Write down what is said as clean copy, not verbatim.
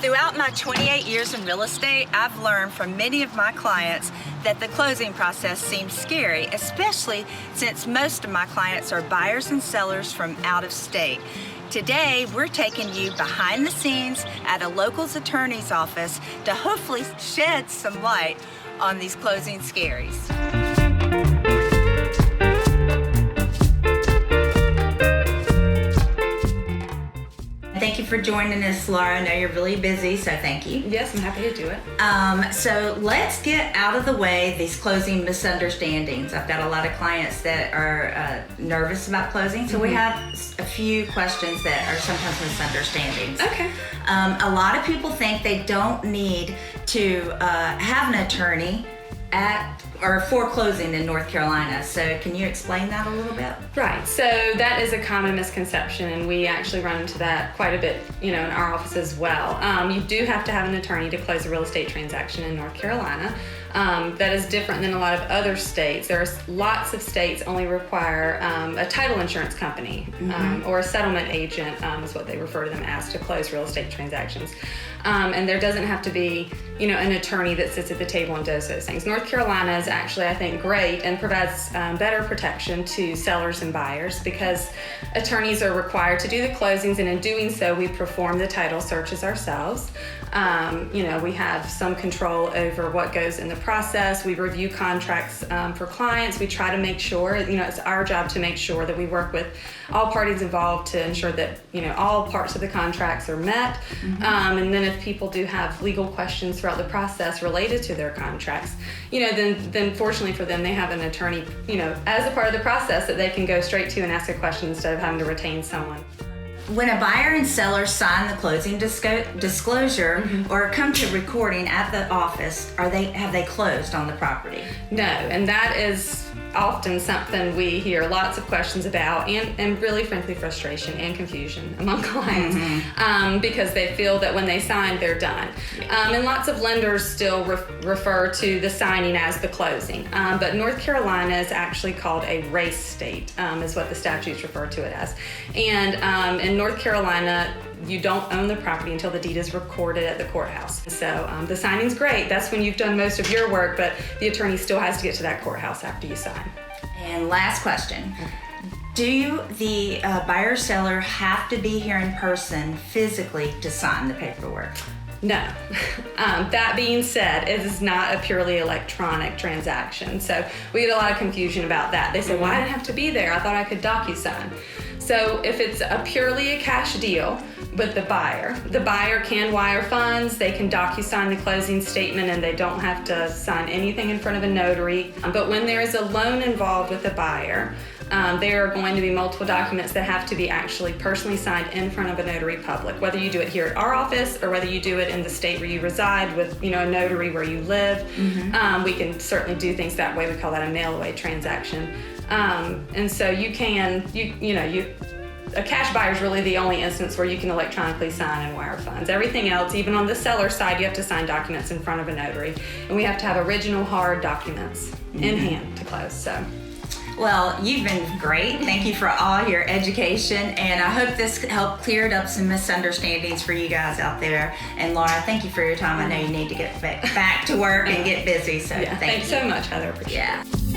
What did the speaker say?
Throughout my 28 years in real estate, I've learned from many of my clients that the closing process seems scary, especially since most of my clients are buyers and sellers from out of state. Today, we're taking you behind the scenes at a local's attorney's office to hopefully shed some light on these closing scaries. Thank you for joining us, Laura. I know you're really busy, so thank you. Yes, I'm happy to do it. So let's get out of the way these closing misunderstandings. I've got a lot of clients that are nervous about closing, so we have a few questions that are sometimes misunderstandings. Okay. A lot of people think they don't need to have an attorney for closing in North Carolina. So can you explain that a little bit? Right. So that is a common misconception, and we actually run into that quite a bit, in our office as well. You do have to have an attorney to close a real estate transaction in North Carolina. That is different than a lot of other states. There's lots of states only require a title insurance company or a settlement agent is what they refer to them as to close real estate transactions. And there doesn't have to be, an attorney that sits at the table and does those things. North Carolina is actually, I think, great and provides better protection to sellers and buyers because attorneys are required to do the closings, and in doing so, we perform the title searches ourselves. We have some control over what goes in the process. We review contracts for clients. We try to make sure, it's our job to make sure that we work with all parties involved to ensure that, all parts of the contracts are met. And then if people do have legal questions throughout the process related to their contracts, then fortunately for them, they have an attorney, as a part of the process that they can go straight to and ask a question instead of having to retain someone. When a buyer and seller sign the closing disclosure or come to recording at the office, have they closed on the property? No, and that is often something we hear lots of questions about, and really frankly frustration and confusion among clients because they feel that when they sign, they're done. And lots of lenders still refer to the signing as the closing, but North Carolina is actually called a race state, is what the statutes refer to it as. And in North Carolina, you don't own the property until the deed is recorded at the courthouse. So the signing's great. That's when you've done most of your work, but the attorney still has to get to that courthouse after you sign. And last question. Do the buyer seller have to be here in person physically to sign the paperwork? No. That being said, it is not a purely electronic transaction. So we get a lot of confusion about that. They say, well, I didn't have to be there. I thought I could DocuSign. So if it's purely a cash deal with the buyer can wire funds, they can DocuSign the closing statement, and they don't have to sign anything in front of a notary. But when there is a loan involved with the buyer, there are going to be multiple documents that have to be actually personally signed in front of a notary public, whether you do it here at our office or whether you do it in the state where you reside with, a notary where you live. We can certainly do things that way. We call that a mail-away transaction. And so you can, a cash buyer is really the only instance where you can electronically sign and wire funds. Everything else, even on the seller side, you have to sign documents in front of a notary, and we have to have original hard documents in hand to close. So. Well, you've been great. Thank you for all your education, and I hope this helped cleared up some misunderstandings for you guys out there. And Laura, thank you for your time. I know you need to get back to work and get busy, so thanks so much, Heather. Appreciate it.